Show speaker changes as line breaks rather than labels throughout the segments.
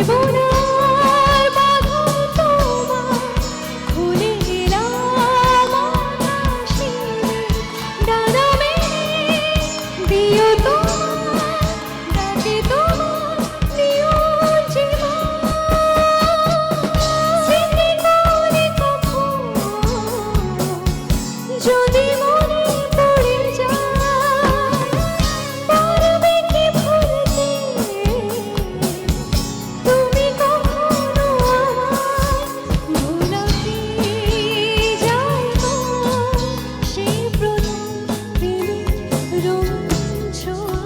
ভেবনার বাঁধন তোমার খুলে দিলাম আকাশে, ডানা মেলে দিও তোমার, ডাকে তোমার দিও জীবন। স্মৃতি করে কখনো যদি মনে পড়ে যায়, পারবে কি ভুলতে তুমি কখনো আমায়? ভোলা কি যায় গো সেই প্রথম প্রেমের রঙিন ছোঁয়া।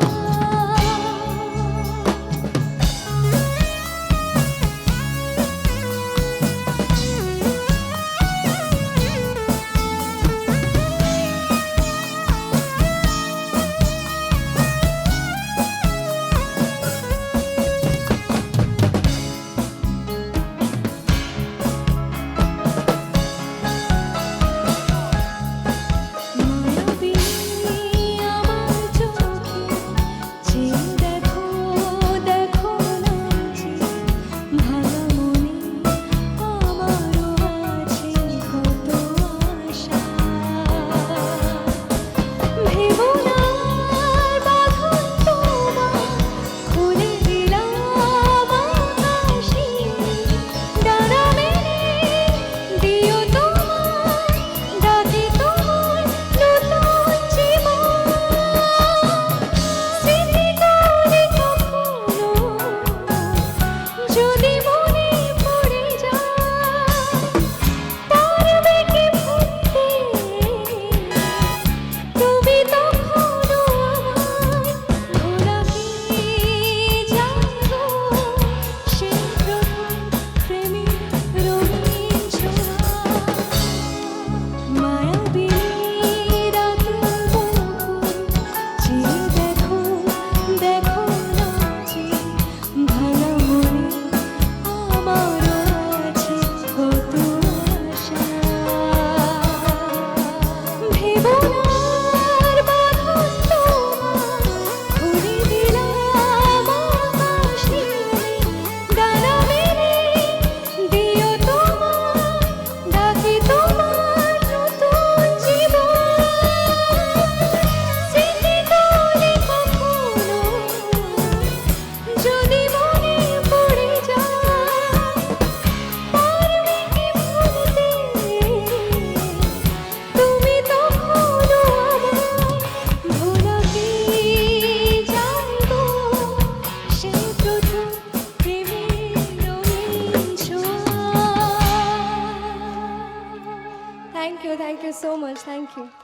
Thank you so much. Thank you.